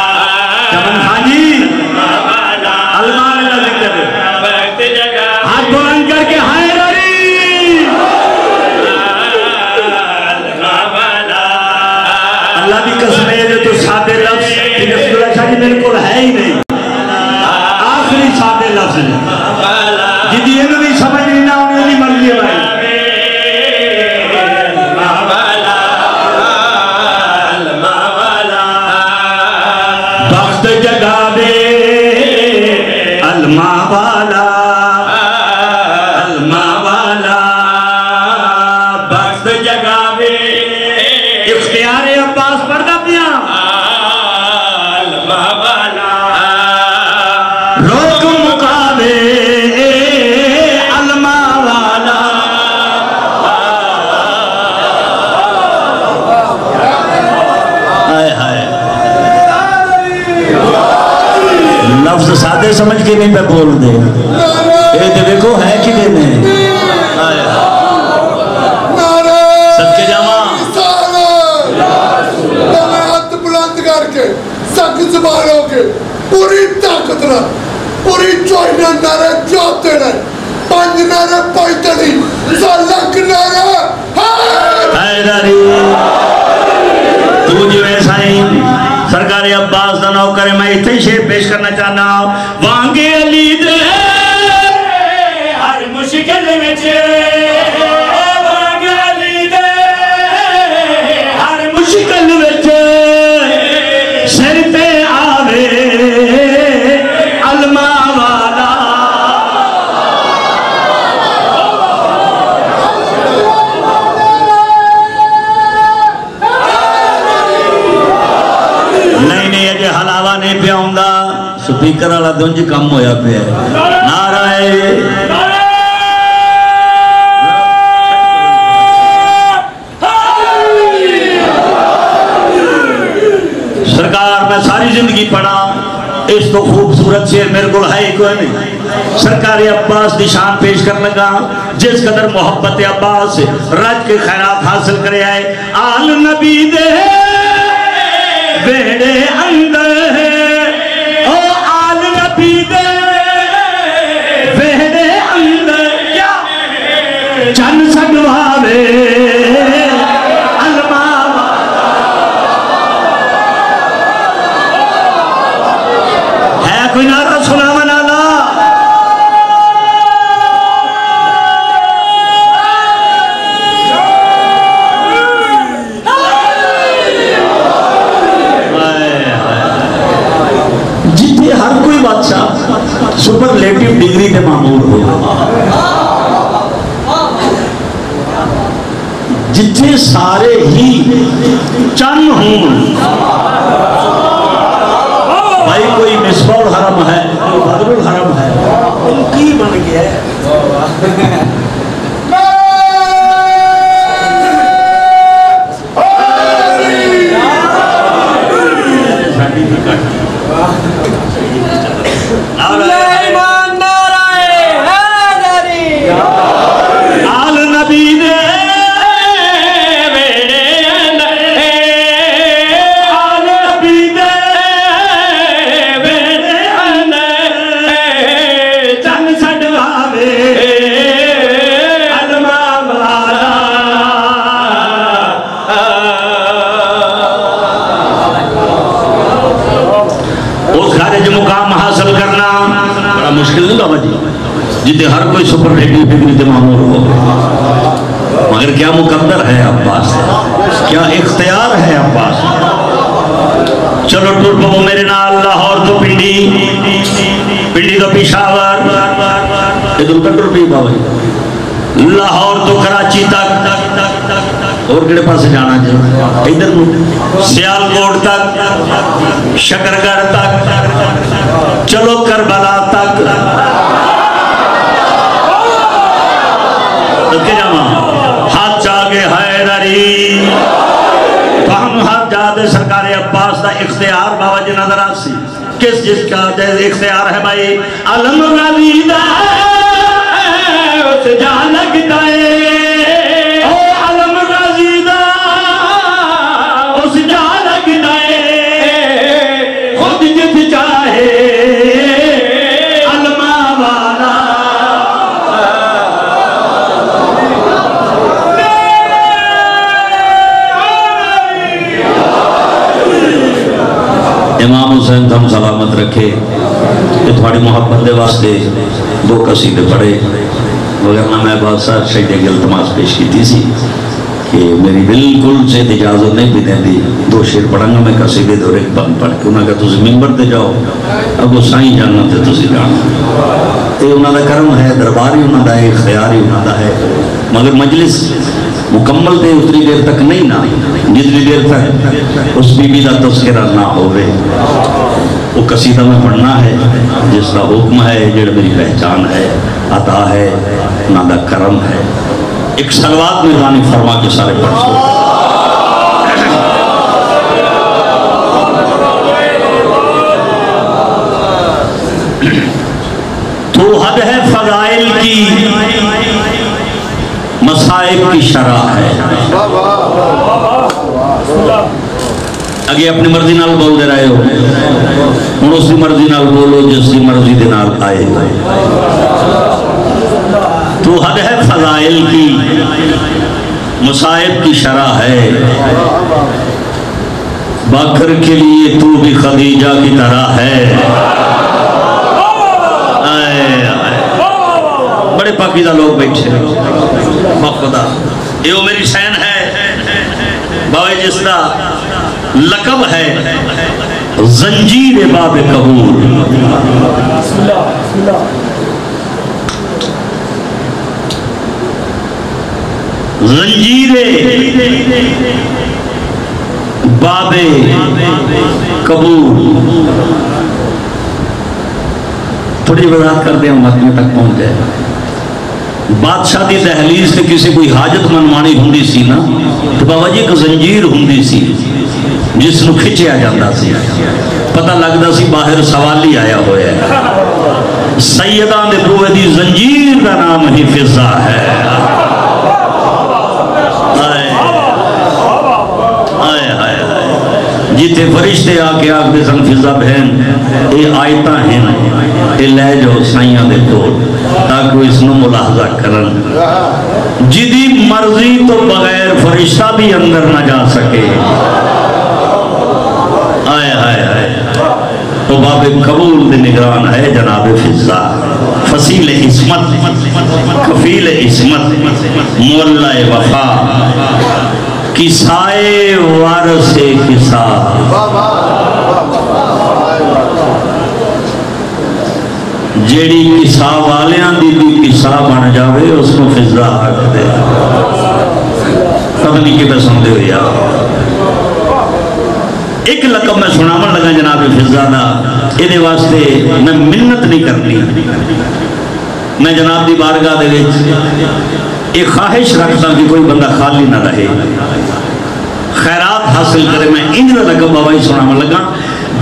چمن خان جی علمہ والا ذکر وقت جگاوے، ہاتھ بلند کر کے ہائے راری علمہ والا۔ اللہ بھی قسم ہے جو تو سادے لفظ رسول اللہ شاہ جی میرے کو ہے ہی نہیں، آخری سادے لفظ جدی انہوں نے سمجھ نہیں نہ انہوں نے مرضی ہے بھائی۔ وقت جگاوے علمہ والا علمہ والا، وقت جگاوے اختیار عباس پڑھتا پیا علمہ والا، روک مقابے علمہ والا، آئے آئے لفظ سادے سمجھ کے نہیں پہ بول دے، اے دے دیکھو ہے کی دینے سب کے جامعہ ہاتھ بلند کر کے سک زبان ہو کے پوری طاقت نہ پوری چوئنہ نارے جوتے نہ پانچ نارے پوئیتنی سالک نارے حیدری تو جو ایسائیں سرکار عباس دا نوکر میں اتنے شعر پیش کرنا چاہنا ہوں۔ وانگے علی دے ہر مشکل میں چھے، وانگے علی دے ہر مشکل میں چھے، سر پہ آوے علمہ والا، نہیں نہیں اجے حلاوہ نہیں پہ آؤں گا سپیکر والا دونج کم ہویا پہ ہے نعرہ سرکار میں ساری زندگی پڑھا اس تو خوبصورت شعر میرے کو ہے کوئی نہیں سرکار عباس دی شان پیش کر لگا جس قدر محبت عباس رج کے خیرات حاصل کرے آئے آل نبی دے بیڑے اندر او آل نبی دے بیڑے اندر کیا چن سگواوے کوئی نعرہ سنا منانا جتنے ہر کوئی بادشاہ سپرلیٹیو ڈگری کے معمول ہو جتنے سارے ہی چن ہوں بھائی کوئی مصباح الحرم ہے کوئی بدر الحرم ہے ان کی بن گیا ہے آل نبی نے مشکل نہیں بابا جی جتے ہر کوئی سپرلیٹیو ڈگری تے معمول ہو مگر کیا مقدر ہے عباس کیا اختیار ہے عباس چلو ٹور پو میرے نال لاہور تو پنڈی تو پشاور ادھر کا ٹور پی بابا جی لاہور تو کراچی تک اور کڑے پاس جانا جائے ادھر سیالکوٹ تک شکرگڑھ تک چلو کربلا تک ہاتھ چاگے حیدری ہم ہاتھ جاتے سرکار عباس دا اختیار بابا جی نظر آسی کس جس کا اختیار ہے بھائی علم غلی دا اس جا لگتا ہے علم غلی دا اس جا لگتا ہے خود جت چاہے امام حسین تم سلامت رکھے کہ تھوڑی محبت دے واسطے دو قصیدے پڑھے وگرنہ میں بادشاہ شہید گل تماس پیش کی تھی سی کہ میری بالکل سے اجازت نہیں بھی دیں دی دو شیر پڑھنگا میں قصیدے دو ایک بند پڑھ کے انہوں نے کہا تُسی ممبر دے جاؤ اب وہ سائیں جاننا تھے تُسی جانا یہ انہوں نے کرم ہے درباری انہوں نے اختیاری انہوں نے ہے مگر مجلس مکمل دے اتنی دیر تک نہیں نا جتنی دیر تک اس بی بی دا تذکرہ نہ ہوئے وہ قصیدہ میں پڑھنا ہے جس کا حکم ہے جڑ میری پہچان ہے عطا ہے انہوں دا کرم ہے ایک صلوات میں غانی فرما کے سارے پڑھ سو تو حد ہے فضائل کی مصائب کی شرح ہے اگے اپنی مرضی نال بول دے رہے ہو اور اسی مرضی نال بولو جس مرضی دے نال آئے تو حد ہے فضائل کی مصائب کی شرح ہے باکر کے لیے تو بھی خدیجہ کی طرح ہے بڑے پاکیزہ لوگ بیٹھے خدا یہ میری سین ہے باوے جس کا لقب ہے زنجیر باب قبول زنجیر باب قبول تھوڑی وضاحت کر دیں متن تک پہنچ جائے. بادشاہ دی دہلیز سے کسی کوئی حاجت منوانی ہوندی سی نا تو بابا جی ایک زنجیر ہوندی سی جس نو کھچیا جاتا سی, پتہ لگتا سی باہر سوالی آیا ہوا ہے. سیدان دے بوئے دی زنجیر کا نام ہی فضا ہے. جیتے فرشتے آکے آکے سن فضا بہن اے آیتاں ہیں اے لے جو سائیاں دے تو تاکہ اس نو ملاحظہ کرن. جدی مرضی تو بغیر فرشتہ بھی اندر نہ جا سکے. آئے آئے آئے تو باب قبول دے نگران ہے جناب فضا, فصیل عصمت, کفیل عصمت, مولا وفا, کسائے وارث کسا. جیڑی کسا والیاں دی بھی کسا بن جاوے اس کو فضا آکھ دے. پتہ نہیں کہ سن دے ہو یار. ایک لقب میں سناون لگا جناب فضا دا, یہ واسطے میں منت نہیں کرنی, میں جناب دی بارگاہ دے وچ ایک خواہش رکھتا کہ کوئی بندہ خالی نہ رہے, خیرات حاصل کرے. میں ان کا لقب بابا ہی سناون لگا.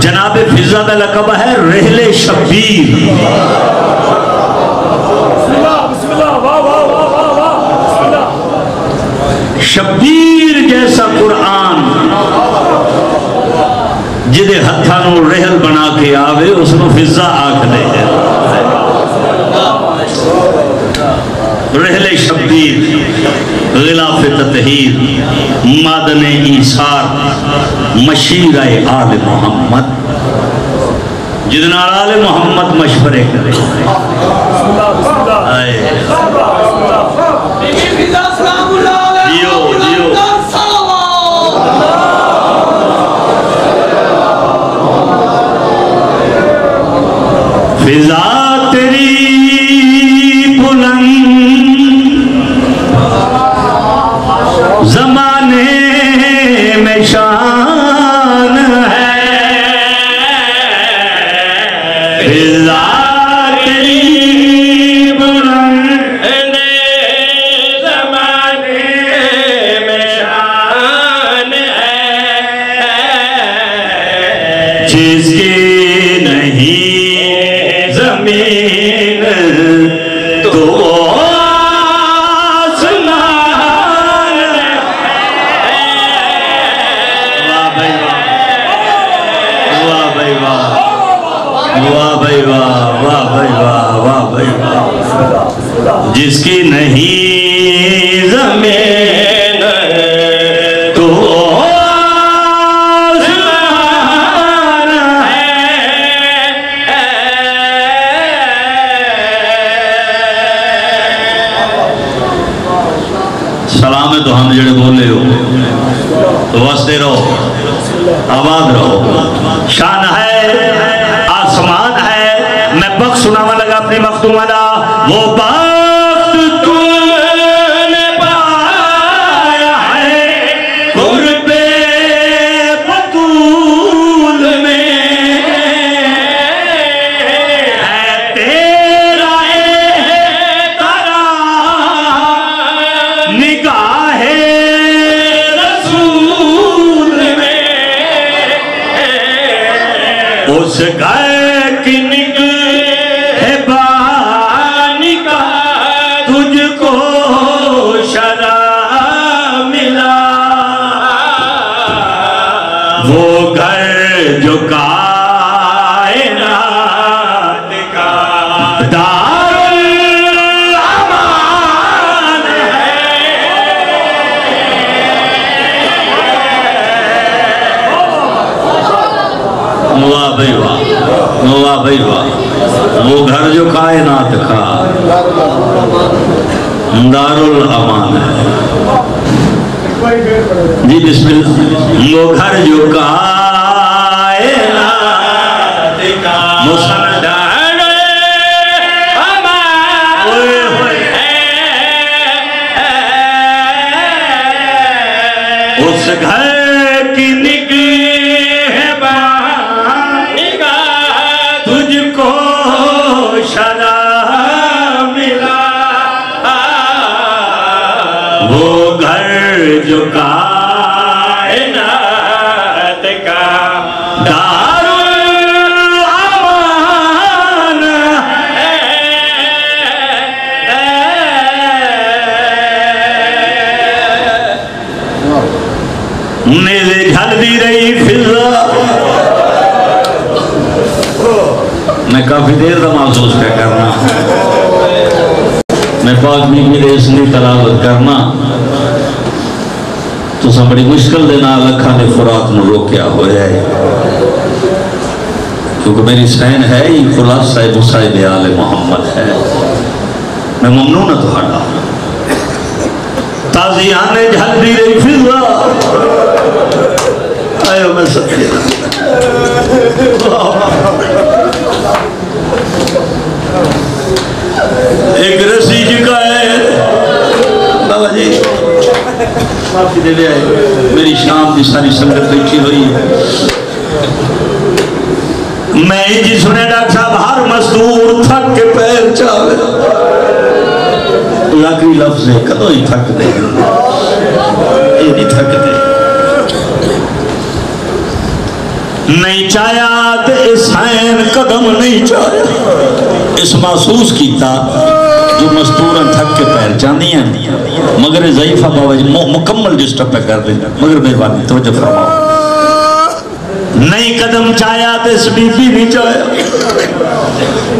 جناب فضا دا لقب ہے رحل شبیر. شبیر جیسا قرآن جدے ہتھانوں رحل بنا کے آوے اس نو فضا آکھ دے ہیں. رحل شبیر, غلاف تطہیر, مادن ایثار, مشیرہ آل محمد, جدنا آل محمد مشورے کرے. فضا تیری بلند زمانے میں شان ہے, فضا تیری بلند زمانے میں شان ہے, جس کی نہیں زمین تو آسمان ہے. واہ بھائی واہ, واہ بھائی واہ, واہ بھائی واہ, واہ بھائی واہ. جس کی نہیں زمین تو تو ہم جڑے بولے ہو تو واسطے رہو, آباد رہو. شان ہے, آسمان ہے. میں بخت سناوا لگا اپنی مختومہ دا. وہ بخت تم نے پایا ہے قرب بطول میں, ہے تیرا ترا نگاہ اس گھر کی نگہبانی کا تجھ کو شرع ملا. وہ گھر جو کائنات کا دار الامان ہے. واہ بھائی واہ, واہ بھائی واہ. وہ گھر جو کائنات کا دار الامان ہے. جی بسم اللہ. وہ گھر جو کائنات کا مسند اس گھر کی نگہبانی کا تجھ کو میں کافی دیر کا محسوس پہ کرنا میں پاک بی بی دے اس لیے تلاوت کرنا تو سب بڑی مشکل دے نال اکھاں دے فرات نو روکیا ہویا ہے کیونکہ میری سین ہے ہی خلاصہ مصائب آل محمد ہے میں ممنون ہے تہاڈا تازیان جھلدی رہی فضا آئیو میں سکتے ایک رسی جکا ہے بابا جی معافی دے لے آئے میری شام کی ساری سنگت بیٹھی ہوئی ہے میں جی سنے ڈاکٹر صاحب ہر مزدور تھک کے پیر چاہے آخری لفظ ہے کدو ہی تھک دے یہ نہیں تھک دے نہیں چاہیا تے اس حین قدم نہیں چاہیا اس محسوس کیتا جو مستوراں تھک کے پیر چاندی ہیں مگر ضعیفہ باوجہ مکمل ڈسٹرب پہ کر دیں مگر مہربانی توجہ فرماؤ نہیں قدم چاہیا تے اس بی بی نہیں چاہیا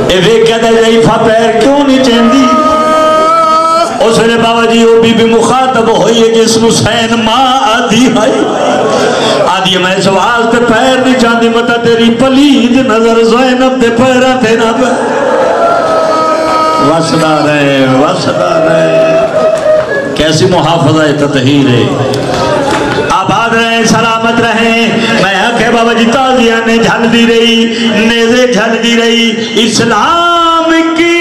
اے وے کہتا ضعیفہ پیر کیوں نہیں چاندی اس نے بابا جی وہ بی بی مخاطب ہوئی ہے جس نو سین ماں آدھی آئی آدھی میں سواز تے پیر نہیں چاندی متا تیری پلید نظر زینب تے پیرہ تے نہ پہ وسدا رہے کیسی محافظہ تطہیر ہے آباد رہے سلامت رہے میں آکھے بابا جی تازیاں نے جھل دی رہی نیزے جھل دی رہی اسلام کی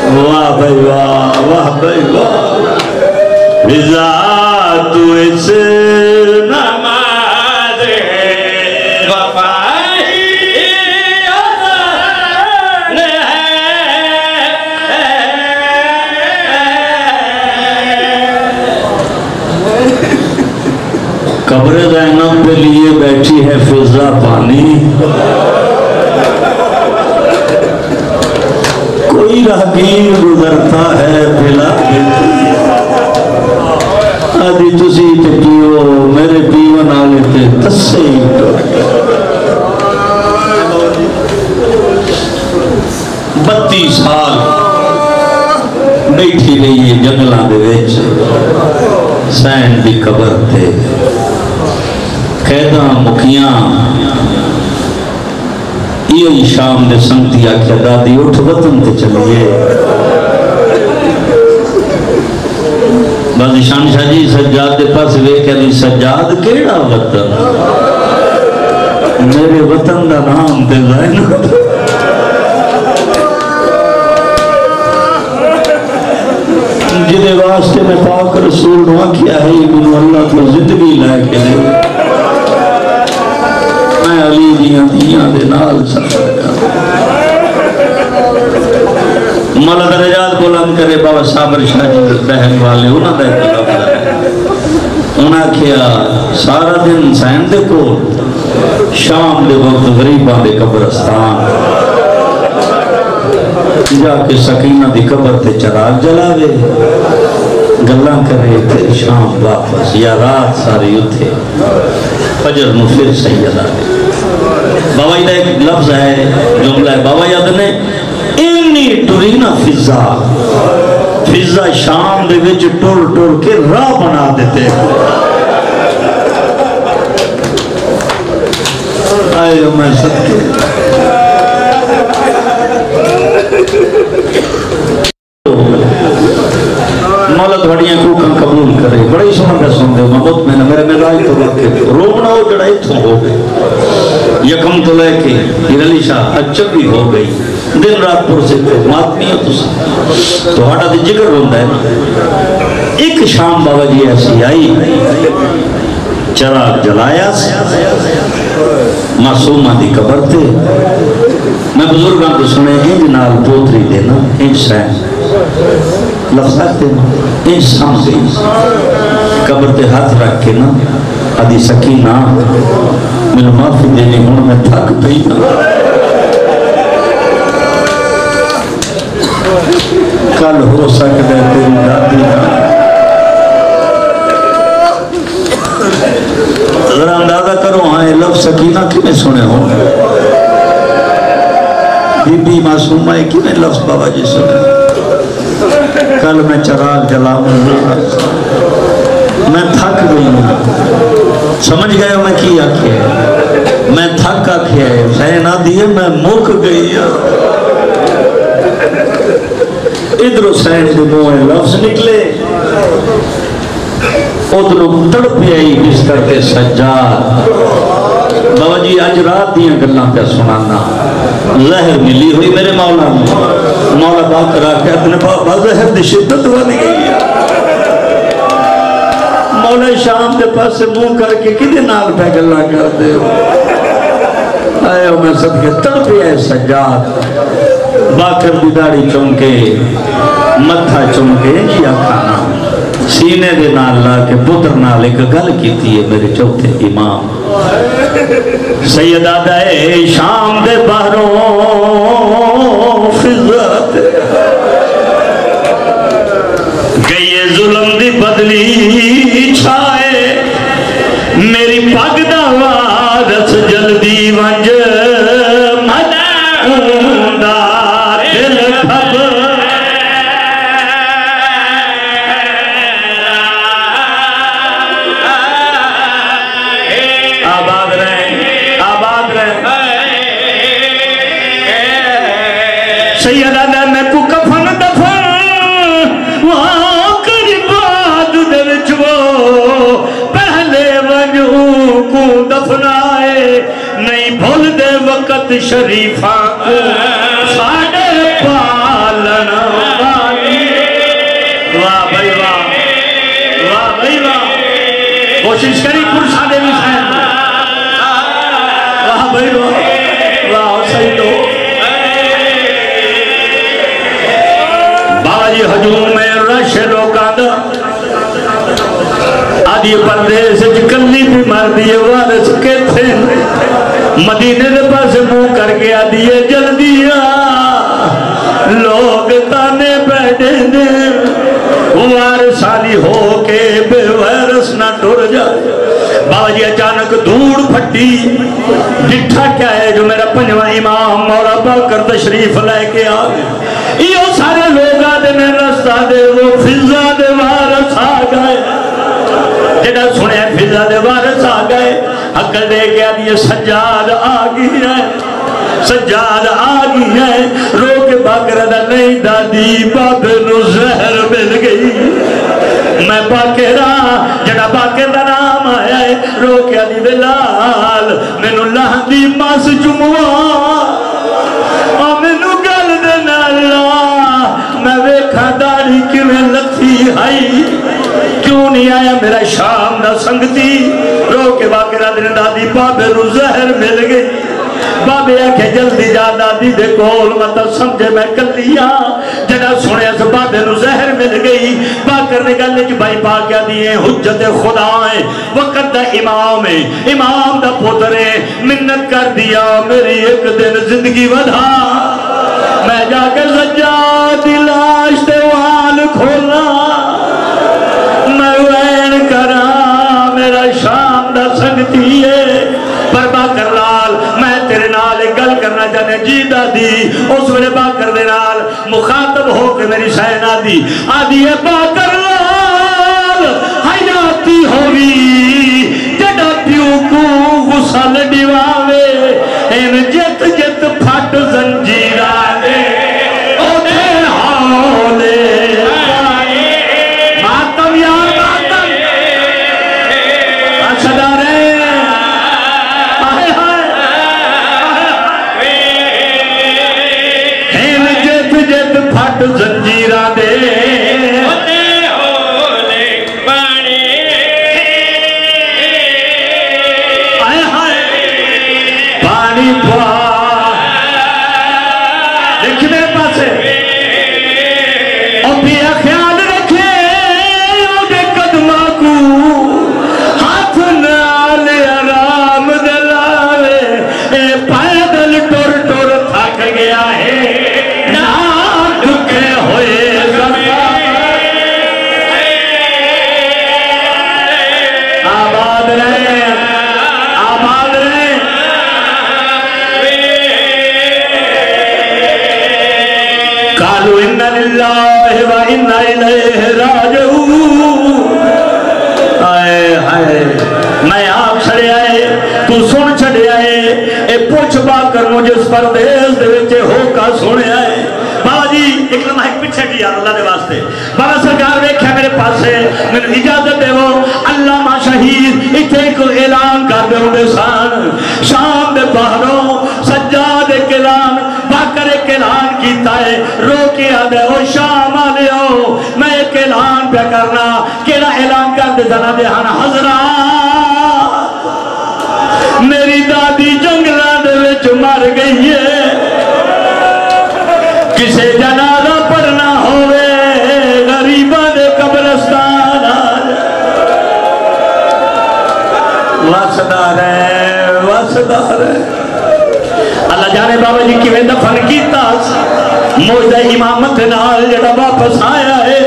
واہ بھائی واہ واہ بھائی واہ رضا تو اس نماز وفائی اذان قبر زینب پہ لیے بیٹھی ہے فضا پانی کوئی راہگیر گزرتا ہے بلا بیٹی آدھی تسی تے پیو میرے پیو نالے تے تسے ہی بتی سال بیٹھی رہی ہے جنگلان دے ویچ سین دی قبر تے قیداں مکیاں یہ شام نے سنگتی آکھیا دادی اٹھ وطن تے چلیے بعض شان شاہ جی سجاد دے پاس وے کہ سجاد کیڑا وطن میرے وطن دا نام تے زینب جنہیں واسطے میں پاک رسول نوا کیا ہے من اللہ کو زندگی لائے کے لئے میں علی دیاں دے نال سفر مولا درجات بلند کرے بابا صابر شاہ جی بہن والے انہاں دے طرف ہے انہاں کیا سارا دن سین دے کو شام دے وقت غریباں دے قبرستان جا کے سکینہ دی قبر تے چراغ جلاوے گلاں کرے پھر شام واپس یا رات ساری اتھے فجر نو پھر سیدہ دے بابا یہ ایک لفظ ہے جملہ ہے بابا یاد نے انی ٹورینا فضا فضا شام دے وچ ٹور ٹور کے راہ بنا دیتے آئے میں صدقے مولا دھڑیاں کوکاں قبول کرے بڑی سمجھ سنتے ہو محمد میں میرے مزاج تو واقع رونا ہو جڑا اتھوں ہو گئے یکم تو لے کے علی شاہ اچھا بھی ہو گئی دن رات پر سے ماتمی ہو تو ہٹا دی جگر ہوتا ہے ایک شام بابا جی ایسی آئی چراغ جلایا معصومہ دی قبر تے میں بزرگاں کو سنے انج نال پوتری دینا انج سین لفظ آتے ہیں انج سم گئی قبر تے ہاتھ رکھ کے نا ادھی سکینہ میرے معافی دینی ہوں میں تھک پئی کل ہو سکتا ہے تیری دادی نا ذرا اندازہ کرو ہاں یہ لفظ سکینہ کیوں سنے ہوں بی بی معصومہ کیوں لفظ بابا جی سنے کل میں چراغ جلاؤں میں تھک گئی ہوں سمجھ گئے میں کی آکھے میں تھک آکھے سینا دیئے میں مک گئی ادھر سین کے منہ لفظ نکلے ادھر تڑپی آئی بستر کے سجاد بابا جی آج رات دیاں گلاں پہ سنانا زہر ملی ہوئی میرے مولا مولا بات کرا کے اپنے بابا زہر دی شدت بنی گئی ہے مولا شام دے پاس سے منہ کر کے کدے نال پہ گلاں کر دے آئے میں سب کے تڑپی آئے سجاد باکر دی داڑھی چونکے متھا چونکے جیا کھانا سینے دے نال لا کے پتر نال ایک گل کیتی ہے میرے چوتھے امام سیدہ دے شام دے بہروں فضات گئیے ظلم دی بدلی چھائے میری پاک دا وارث جلدی ونج مدعون دا دل خبر سیدہ دے میں کو کفن دفن وہاں قریبات دے وچو پہلے ونجوں کو دفنائے نہیں بھول دے وقت شریفاں کو ساڑے پالن والی واہ بھائی واہ واہ بھائی واہ کوشش کری پرسا دے بھی خیر واہ بھائی واہ واہ سیدو ہجوم میں رش روکا دا آدھی پردیس کلی بھی مار دیئے وارث کے تھے مدینے دے پاس منہ کر کے آدھیے جلدیا لوگ تانے بیٹھے دے وارثانی ہو کے بے وارث نہ ٹر جائے بابا جی اچانک دھوڑ پھٹی ڈٹھا کیا ہے جو میرا پنجواں امام مولا باکر تشریف لے کے آگئے یہ سارے لوگ آدھے میں رستہ دے وہ فضا دے وارث آ گئے جنہا سنے فضا دے وارث آ گئے حقل دے کے آدھے سجاد آگئی ہے سجاد آگئی ہے رو کے باکر دا نہیں دادی بابے نو زہر مل گئی میں باکرہ جڑا باکر دا نام آیا ہے رو کے آدھی بلال میں نو لہدی ماس جمعہ آمینو گل دینا اللہ میں ویکھا داری کیویں لتھی آئی کیوں نہیں آیا میرا شام دا سنگتی رو کے باکرہ دن دادی بابے رو زہر مل گئی بابے آکھے جلدی جا دادی دے کول مطا سمجھے میں کلیا جنہا سنے اس بابے نو زہر مل گئی باکر نے گلے جو بھائی پاکیا دیئے حجت خدا ہے وقت دا امام دا پترے منت کر دیا میری ایک دن زندگی ودھا میں جا کر سجاد لاش تے وال کھولا میں وین کرا میرا شام دا سنگتی ہے پر باکر لال میں تیرے نال گل کرنا چاہنے جی دادی اس ویلے باکر دے نال مخاطب ہو کے میری سین آدھی ہے باکر لال حیاتی ہوئی جڑا پیو کو غسل ڈیواوے ان جت جت پھٹ زنجیرانے اوٹھے ہولے ماتم یا ماتم آباد رہے آباد رہے قالوا ان للہ و انا الیہ راجعون آئے ہائے میں آپ چھڑے آئے تو سن چھڑے آئے اے پوچھ با کر مجھے اس پردیس دے وچے ہو کا سنے آئے بابا جی ایک لمحہ ایک پچھے کی یار اللہ دے واسطے بابا سرکار ویکھیا میرے پاس سے میں اجازت دے وہ علامہ شہید اتھے کو اعلان کر دے ہوئے سان شام دے پہروں سجاد ایک اعلان باکر ایک اعلان کیتا ہے رو کے آدھے او شام آلے ہو میں ایک اعلان پہ کرنا کیڑا اعلان کر دے زنا دے ہانا حضرات میری دادی جنگلہ دے وچ مر گئی ہے کسے جنازہ پڑھنا ہوئے غریبہ دے قبرستان واسدار ہے اللہ جانے بابا جی کی میں دفن کیتا موجدہ امامت نال جڑا واپس آیا ہے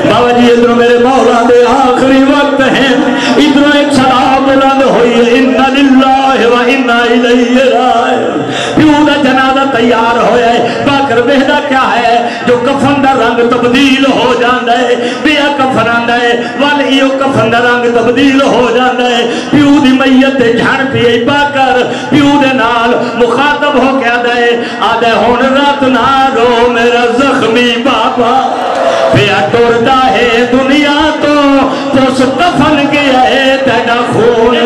بابا جی ادھر میرے مولا دے آخری وقت ہیں ادھر ایک صدا بلند ہوئی ہے ان للہ و انا الیہ راجعون پیو دا جنازہ تیار ہویا ہے باکر بہدا کیا ہے جو کفن دا رنگ تبدیل ہو جاندا ہے بیا کفن آندا ہے والیو کفن دا رنگ تبدیل ہو جاندا ہے پیو دی میت تے جھڑ پئی باکر پیو دے نال مخاطب ہو کے آدھے ہون رات نہ رو میرا زخمی بابا پیا ٹردا ہے دنیا تو اس کفن گیا ہے تیرا خون